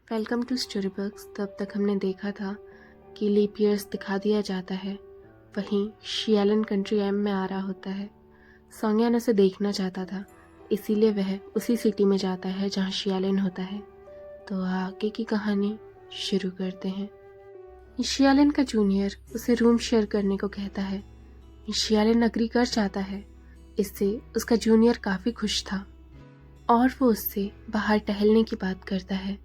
Welcome to story books. तब तक हमने देखा था कि लीप ईयर्स दिखा दिया जाता है, वहीं शियालन कंट्री एम में आ रहा होता है। सोंगयान उसे देखना चाहता था, इसीलिए वह उसी सिटी में जाता है जहाँ शियालन होता है। तो आगे की कहानी शुरू करते हैं। शियालन का जूनियर उसे रूम शेयर करने को कहता है। शियालन अग्री कर जाता है। इससे उसका जूनियर काफ़ी खुश था और वो उससे बाहर टहलने की बात करता है,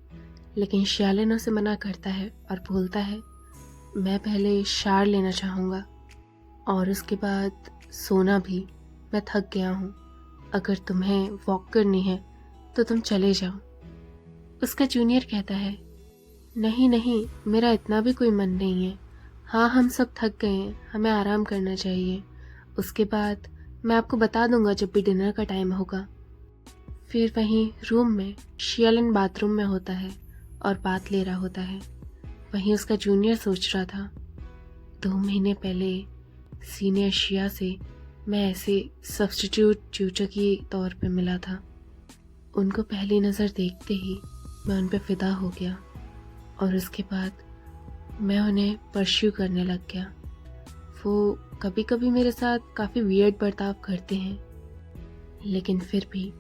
लेकिन शियालन उसे मना करता है और बोलता है, मैं पहले शावर लेना चाहूँगा और उसके बाद सोना भी। मैं थक गया हूँ। अगर तुम्हें वॉक करनी है तो तुम चले जाओ। उसका जूनियर कहता है, नहीं नहीं, मेरा इतना भी कोई मन नहीं है। हाँ, हम सब थक गए हैं, हमें आराम करना चाहिए। उसके बाद मैं आपको बता दूंगा जब भी डिनर का टाइम होगा। फिर वहीं रूम में शियालन बाथरूम में होता है और बात ले रहा होता है। वहीं उसका जूनियर सोच रहा था, 2 महीने पहले सीनियर शिया से मैं ऐसे सब्स्टिट्यूट टीचर के तौर पे मिला था। उनको पहली नज़र देखते ही मैं उन पे फिदा हो गया और उसके बाद मैं उन्हें परस्यू करने लग गया। वो कभी कभी मेरे साथ काफ़ी वियर्ड बर्ताव करते हैं, लेकिन फिर भी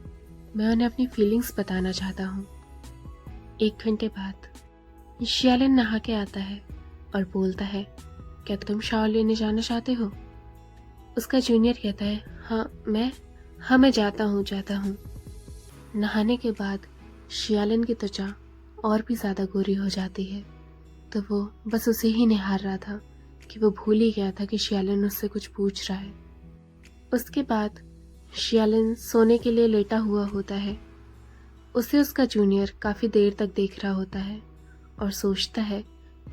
मैं उन्हें अपनी फीलिंग्स बताना चाहता हूँ। 1 घंटे बाद शियालन नहा के आता है और बोलता है, क्या तुम शावर लेने जाना चाहते हो? उसका जूनियर कहता है, हाँ मैं जाता हूँ। नहाने के बाद शियालन की त्वचा और भी ज़्यादा गोरी हो जाती है, तो वो बस उसे ही निहार रहा था कि वो भूल ही गया था कि शियालन उससे कुछ पूछ रहा है। उसके बाद शियालन सोने के लिए लेटा हुआ होता है। उसे उसका जूनियर काफ़ी देर तक देख रहा होता है और सोचता है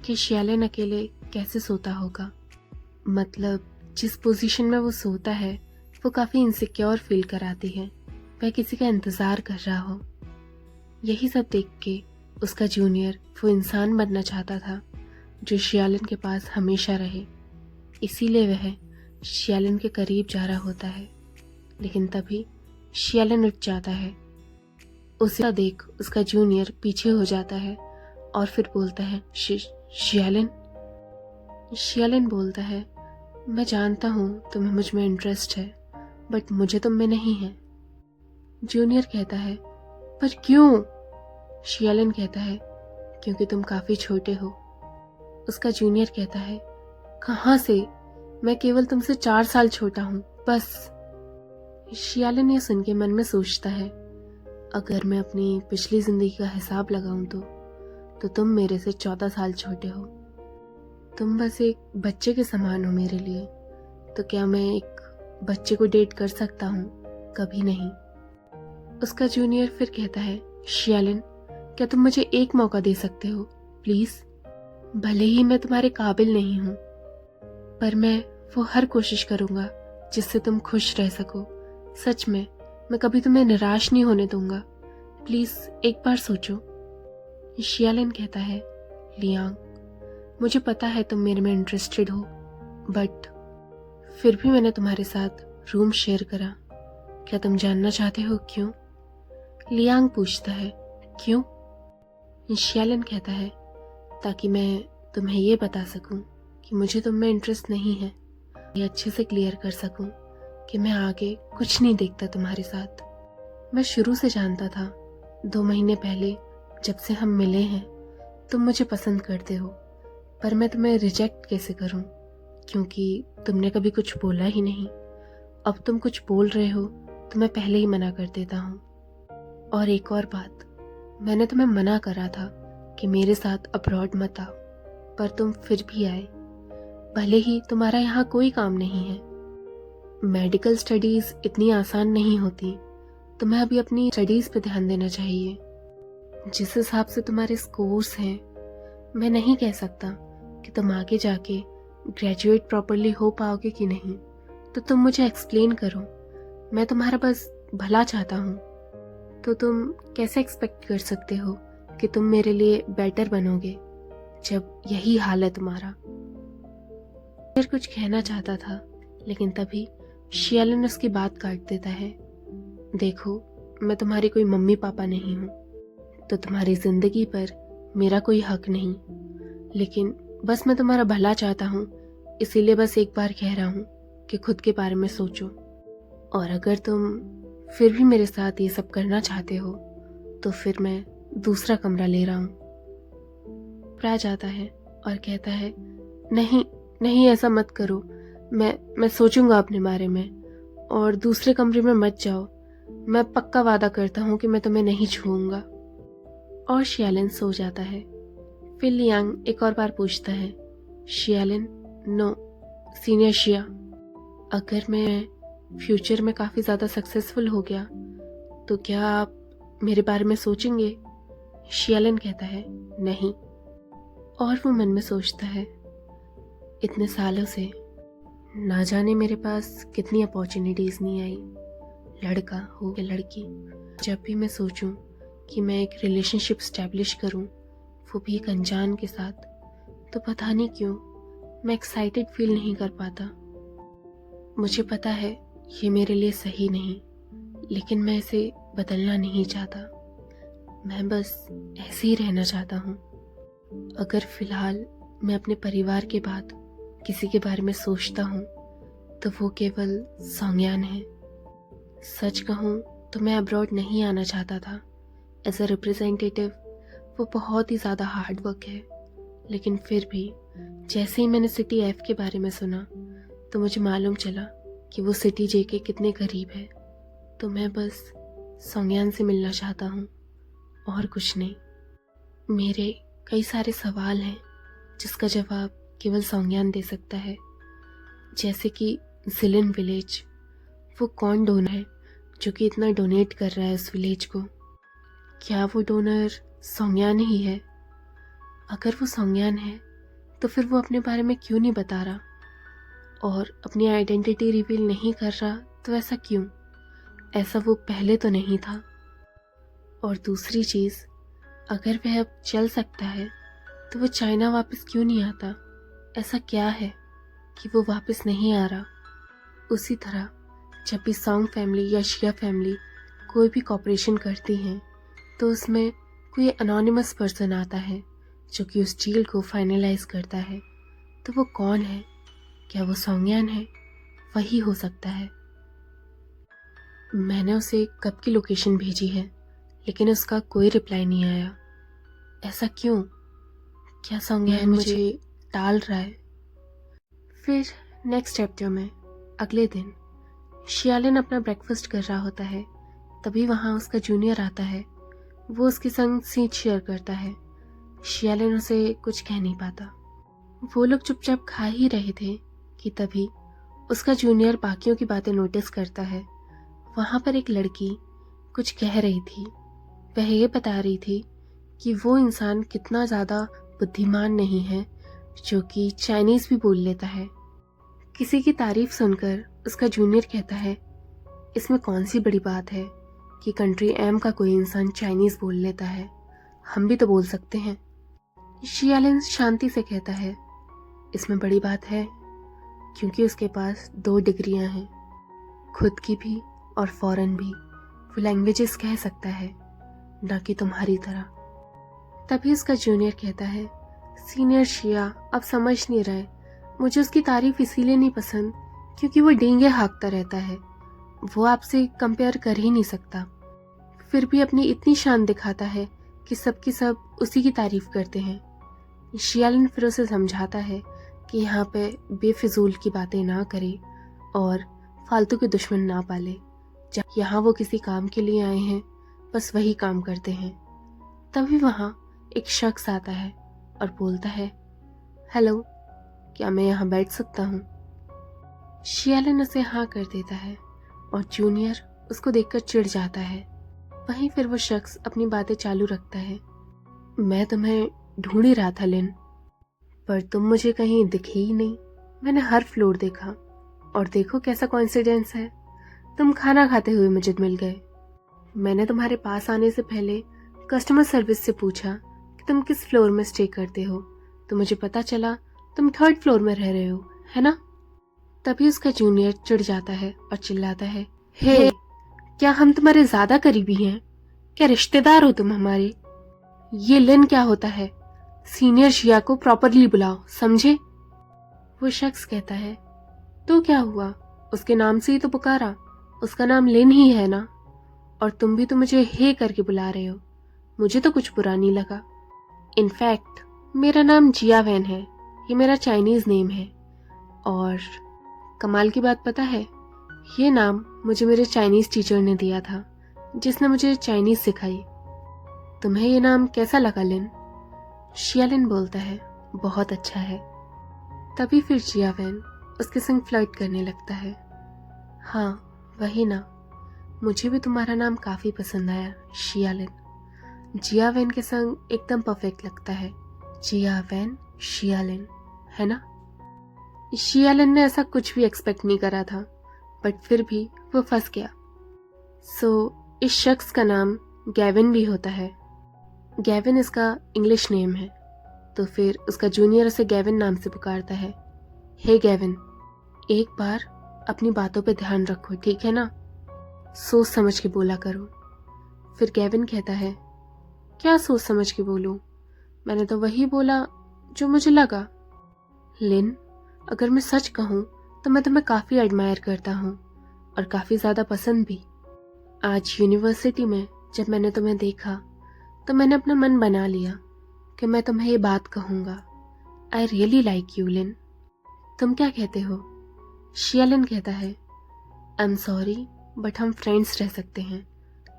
कि शियालन अकेले कैसे सोता होगा। मतलब जिस पोजीशन में वो सोता है वो काफ़ी इनसिक्योर फील कराती है, वह किसी का इंतज़ार कर रहा हो। यही सब देख के उसका जूनियर वो इंसान बनना चाहता था जो शियालन के पास हमेशा रहे, इसीलिए वह शियालन के करीब जा रहा होता है। लेकिन तभी शियालन उठ जाता है। उसे देख उसका जूनियर पीछे हो जाता है और फिर बोलता है, शियालन। शियालन बोलता है, मैं जानता हूँ तुम्हें मुझ में इंटरेस्ट है, बट मुझे तुम में नहीं है। जूनियर कहता है, पर क्यों? शियालन कहता है, क्योंकि तुम काफ़ी छोटे हो। उसका जूनियर कहता है, कहाँ से? मैं केवल तुमसे 4 साल छोटा हूँ, बस। शियालन ये सुन के मन में सोचता है, अगर मैं अपनी पिछली ज़िंदगी का हिसाब लगाऊं तो तुम मेरे से 14 साल छोटे हो। तुम बस एक बच्चे के समान हो मेरे लिए। तो क्या मैं एक बच्चे को डेट कर सकता हूँ? कभी नहीं। उसका जूनियर फिर कहता है, शियालन, क्या तुम मुझे एक मौका दे सकते हो प्लीज़? भले ही मैं तुम्हारे काबिल नहीं हूँ, पर मैं वो हर कोशिश करूँगा जिससे तुम खुश रह सको। सच में, मैं कभी तुम्हें निराश नहीं होने दूंगा। प्लीज़ एक बार सोचो। शियालन कहता है, लियांग, मुझे पता है तुम मेरे में इंटरेस्टेड हो, बट फिर भी मैंने तुम्हारे साथ रूम शेयर करा। क्या तुम जानना चाहते हो क्यों? लियांग पूछता है, क्यों? शियालन कहता है, ताकि मैं तुम्हें ये बता सकूं कि मुझे तुम में इंटरेस्ट नहीं है, ये अच्छे से क्लियर कर सकूं कि मैं आगे कुछ नहीं देखता तुम्हारे साथ। मैं शुरू से जानता था, 2 महीने पहले जब से हम मिले हैं, तुम मुझे पसंद करते हो, पर मैं तुम्हें रिजेक्ट कैसे करूं, क्योंकि तुमने कभी कुछ बोला ही नहीं। अब तुम कुछ बोल रहे हो तो मैं पहले ही मना कर देता हूँ। और एक और बात, मैंने तुम्हें मना करा था कि मेरे साथ अब्रॉड मत आओ, पर तुम फिर भी आए। भले ही तुम्हारा यहाँ कोई काम नहीं है। मेडिकल स्टडीज़ इतनी आसान नहीं होती। तुम्हें अभी अपनी स्टडीज़ पे ध्यान देना चाहिए। जिस हिसाब से तुम्हारे स्कोर्स हैं, मैं नहीं कह सकता कि तुम आगे जाके ग्रेजुएट प्रॉपरली हो पाओगे कि नहीं। तो तुम मुझे एक्सप्लेन करो। मैं तुम्हारा बस भला चाहता हूँ। तो तुम कैसे एक्सपेक्ट कर सकते हो कि तुम मेरे लिए बेटर बनोगे जब यही हाल है तुम्हारा? फिर कुछ कहना चाहता था, लेकिन तभी शियालन उसकी बात काट देता है। देखो, मैं तुम्हारी कोई मम्मी पापा नहीं हूँ, तो तुम्हारी ज़िंदगी पर मेरा कोई हक नहीं, लेकिन बस मैं तुम्हारा भला चाहता हूँ, इसीलिए बस एक बार कह रहा हूँ कि खुद के बारे में सोचो। और अगर तुम फिर भी मेरे साथ ये सब करना चाहते हो तो फिर मैं दूसरा कमरा ले रहा हूँ। प्राज आता है और कहता है, नहीं नहीं, ऐसा मत करो, मैं सोचूंगा अपने बारे में, और दूसरे कमरे में मत जाओ। मैं पक्का वादा करता हूँ कि मैं तुम्हें नहीं छूऊंगा। और शियालिन सो जाता है। फिर लियांग एक और बार पूछता है, शियालिन, नो, सीनियर शिया, अगर मैं फ्यूचर में काफ़ी ज़्यादा सक्सेसफुल हो गया तो क्या आप मेरे बारे में सोचेंगे? शियालिन कहता है, नहीं। और वो मन में सोचता है, इतने सालों से ना जाने मेरे पास कितनी अपॉर्चुनिटीज़ नहीं आई, लड़का हो या लड़की। जब भी मैं सोचूं कि मैं एक रिलेशनशिप स्टैब्लिश करूं, वो भी एक अनजान के साथ, तो पता नहीं क्यों मैं एक्साइटेड फील नहीं कर पाता। मुझे पता है ये मेरे लिए सही नहीं, लेकिन मैं इसे बदलना नहीं चाहता। मैं बस ऐसे ही रहना चाहता हूँ। अगर फिलहाल मैं अपने परिवार के बाद किसी के बारे में सोचता हूँ तो वो केवल सोंगयान है। सच कहूँ तो मैं अब्रॉड नहीं आना चाहता था एज अ रिप्रेजेंटेटिव। वो बहुत ही ज़्यादा हार्ड वर्क है, लेकिन फिर भी जैसे ही मैंने सिटी एफ के बारे में सुना तो मुझे मालूम चला कि वो सिटी जे के कितने करीब है। तो मैं बस सोंगयान से मिलना चाहता हूँ और कुछ नहीं। मेरे कई सारे सवाल हैं जिसका जवाब केवल सोंगयान दे सकता है, जैसे कि जिलिन विलेज, वो कौन डोनर है जो कि इतना डोनेट कर रहा है उस विलेज को? क्या वो डोनर सोंगयान ही है? अगर वो सोंगयान है तो फिर वो अपने बारे में क्यों नहीं बता रहा और अपनी आइडेंटिटी रिवील नहीं कर रहा? तो ऐसा क्यों? ऐसा वो पहले तो नहीं था। और दूसरी चीज़, अगर वह अब चल सकता है तो वो चाइना वापस क्यों नहीं आता? ऐसा क्या है कि वो वापस नहीं आ रहा? उसी तरह जब भी सॉन्ग फैमिली या शिया फैमिली कोई भी कॉपरेशन करती हैं तो उसमें कोई अनोनिमस पर्सन आता है जो कि उस डील को फाइनलाइज करता है। तो वो कौन है? क्या वो सोंगयान है? वही हो सकता है। मैंने उसे कब की लोकेशन भेजी है, लेकिन उसका कोई रिप्लाई नहीं आया। ऐसा क्यों? क्या सोंगयान मुझे टाल रहा है? फिर नेक्स्ट चैप्टर में अगले दिन शियालिन अपना ब्रेकफास्ट कर रहा होता है, तभी वहाँ उसका जूनियर आता है। वो उसके संग सीट शेयर करता है। शियालिन उसे कुछ कह नहीं पाता। वो लोग चुपचाप खा ही रहे थे कि तभी उसका जूनियर बाकियों की बातें नोटिस करता है। वहाँ पर एक लड़की कुछ कह रही थी। वह ये बता रही थी कि वो इंसान कितना ज़्यादा बुद्धिमान नहीं है जो कि चाइनीज़ भी बोल लेता है। किसी की तारीफ सुनकर उसका जूनियर कहता है, इसमें कौन सी बड़ी बात है कि कंट्री एम का कोई इंसान चाइनीज़ बोल लेता है, हम भी तो बोल सकते हैं। शियालिन शांति से कहता है, इसमें बड़ी बात है क्योंकि उसके पास 2 डिग्रियां हैं, खुद की भी और फॉरेन भी। वो लैंग्वेजेस कह सकता है, ना कि तुम्हारी तरह। तभी उसका जूनियर कहता है, सीनियर शिया अब समझ नहीं रहे, मुझे उसकी तारीफ इसीलिए नहीं पसंद क्योंकि वो डींगे हाँकता रहता है। वो आपसे कंपेयर कर ही नहीं सकता, फिर भी अपनी इतनी शान दिखाता है कि सबकी सब उसी की तारीफ करते हैं। शियालिन फिर उसे समझाता है कि यहाँ पे बेफिजूल की बातें ना करे और फालतू के दुश्मन ना पाले। यहाँ वो किसी काम के लिए आए हैं, बस वही काम करते हैं। तभी वहाँ एक शख्स आता है और बोलता है, हेलो, क्या मैं यहाँ बैठ सकता हूँ? शियालिन उसे हाँ कर देता है और जूनियर उसको देखकर चिढ़ जाता है। वहीं फिर वो शख्स अपनी बातें चालू रखता है, मैं तुम्हें ढूंढ ही रहा था लिन, पर तुम मुझे कहीं दिखे ही नहीं। मैंने हर फ्लोर देखा और देखो कैसा कोइंसिडेंस है, तुम खाना खाते हुए मुझे मिल गए। मैंने तुम्हारे पास आने से पहले कस्टमर सर्विस से पूछा कि तुम किस फ्लोर में स्टे करते हो, तो मुझे पता चला तुम 3rd फ्लोर में रह रहे हो, है ना? तभी उसका जूनियर चिढ़ जाता है और चिल्लाता है, हे, क्या हम तुम्हारे ज्यादा करीबी हैं? क्या रिश्तेदार हो तुम हमारे? ये लिन क्या होता है? सीनियर शिया को प्रॉपरली बुलाओ, समझे? वो शख्स कहता है, तो क्या हुआ, उसके नाम से ही तो पुकारा, उसका नाम लिन ही है ना, और तुम भी तो मुझे हे करके बुला रहे हो, मुझे तो कुछ बुरा नहीं लगा। इनफैक्ट मेरा नाम जिया वैन है, ये मेरा चाइनीज नेम है, और कमाल की बात पता है, ये नाम मुझे मेरे चाइनीज टीचर ने दिया था, जिसने मुझे चाइनीज सिखाई। तुम्हें ये नाम कैसा लगा लिन? शियालिन बोलता है, बहुत अच्छा है। तभी फिर जिया वैन उसके संग फ्लर्ट करने लगता है। हाँ वही ना, मुझे भी तुम्हारा नाम काफी पसंद आया शियालिन। जिया वैन के संग एकदम परफेक्ट लगता है, जिया वैन शियालिन, है ना? शियालिन ने ऐसा कुछ भी एक्सपेक्ट नहीं करा था, बट फिर भी वो फंस गया। इस शख्स का नाम गैविन भी होता है। गैविन इसका इंग्लिश नेम है, तो फिर उसका जूनियर उसे गैविन नाम से पुकारता है। हे गैविन, एक बार अपनी बातों पे ध्यान रखो, ठीक है ना? सोच समझ के बोला करो। फिर गैविन कहता है, क्या सोच समझ के बोलूं? मैंने तो वही बोला जो मुझे लगा। लिन, अगर मैं सच कहूं तो मैं तुम्हें काफी एडमायर करता हूं, और काफी ज्यादा पसंद भी। आज यूनिवर्सिटी में जब मैंने तुम्हें देखा तो मैंने अपना मन बना लिया कि मैं तुम्हें ये बात कहूंगा। आई रियली लाइक यू लिन। तुम क्या कहते हो? शियालिन कहता है, आई एम सॉरी बट हम फ्रेंड्स रह सकते हैं,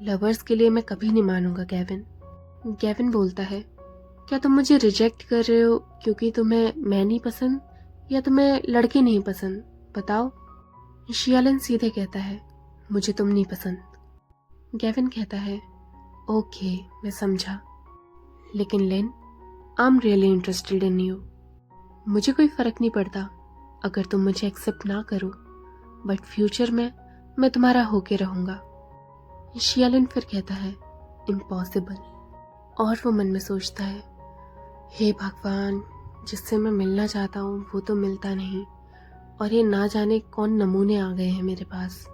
लवर्स के लिए मैं कभी नहीं मानूंगा गैविन। गैविन बोलता है, क्या तुम मुझे रिजेक्ट कर रहे हो क्योंकि तुम्हें मैं नहीं पसंद, या तुम्हें लड़के नहीं पसंद, बताओ? शियालिन सीधे कहता है, मुझे तुम नहीं पसंद। गैविन कहता है, ओके मैं समझा, लेकिन Lin, I am really interested in you. मुझे कोई फर्क नहीं पड़ता अगर तुम मुझे एक्सेप्ट ना करो, बट फ्यूचर में मैं तुम्हारा होके रहूंगा। शियालिन फिर कहता है, इम्पॉसिबल। और वो मन में सोचता है, हे भगवान, जिससे मैं मिलना चाहता हूँ वो तो मिलता नहीं, और ये ना जाने कौन नमूने आ गए हैं मेरे पास।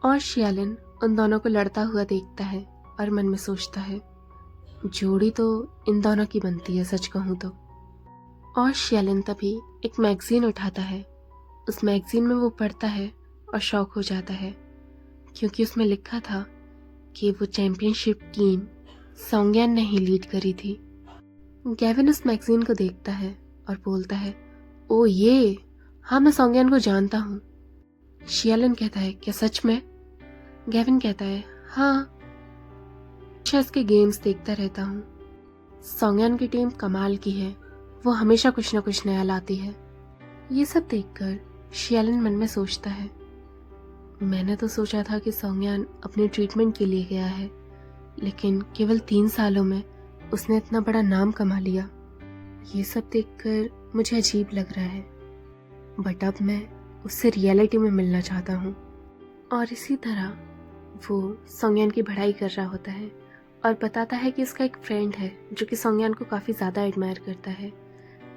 और शियालिन उन दोनों को लड़ता हुआ देखता है और मन में सोचता है, जोड़ी तो इन दोनों की बनती है सच कहूँ तो। और शियालिन तभी एक मैगजीन उठाता है। उस मैगजीन में वो पढ़ता है और शौक हो जाता है, क्योंकि उसमें लिखा था कि वो चैंपियनशिप टीम सोंगयान ने ही लीड करी थी। गैविन उस मैगजीन को देखता है और बोलता है, ओ ये, हाँ मैं सोंगयान को जानता हूँ। शियालिन कहता है, क्या सच में? गैविन कहता है, हाँ, चेस के गेम्स देखता रहता हूँ। सोंगयान की टीम कमाल की है, वो हमेशा कुछ न कुछ नया लाती है। ये सब देखकर शियालिन मन में सोचता है, मैंने तो सोचा था कि सोंगयान अपने ट्रीटमेंट के लिए गया है, लेकिन केवल 3 सालों में उसने इतना बड़ा नाम कमा लिया। ये सब देखकर मुझे अजीब लग रहा है, बट अब मैं उससे रियलिटी में मिलना चाहता हूँ। और इसी तरह वो सोंगयान की बढ़ाई कर रहा होता है और बताता है कि इसका एक फ्रेंड है जो कि सोंगयान को काफ़ी ज़्यादा एडमायर करता है।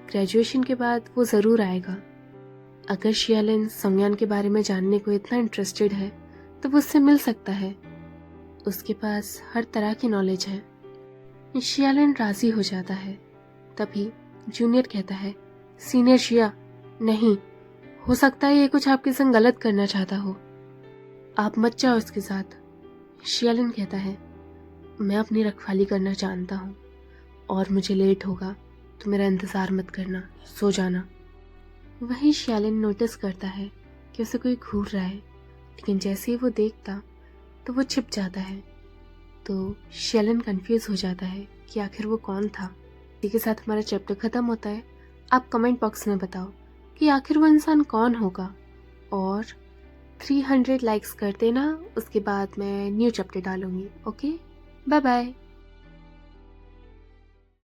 ग्रेजुएशन के बाद वो ज़रूर आएगा। अगर शियालिन सोंगयान के बारे में जानने को इतना इंटरेस्टेड है तो वो उससे मिल सकता है, उसके पास हर तरह की नॉलेज है। शियालिन राजी हो जाता है। तभी जूनियर कहता है, सीनियर शिया, नहीं, हो सकता है ये कुछ आपके संग गलत करना चाहता हो, आप मत जाओ उसके साथ। शियालिन कहता है, मैं अपनी रखवाली करना जानता हूँ, और मुझे लेट होगा तो मेरा इंतज़ार मत करना, सो जाना। वहीं शियालिन नोटिस करता है कि उसे कोई घूर रहा है, लेकिन जैसे ही वो देखता तो वो छिप जाता है। तो शियालिन कंफ्यूज हो जाता है कि आखिर वो कौन था। इसी के साथ हमारा चैप्टर ख़त्म होता है। आप कमेंट बॉक्स में बताओ कि आखिर वो इंसान कौन होगा, और 300 लाइक्स कर देना, उसके बाद मैं न्यू चैप्टर डालूंगी। Okay, bye bye.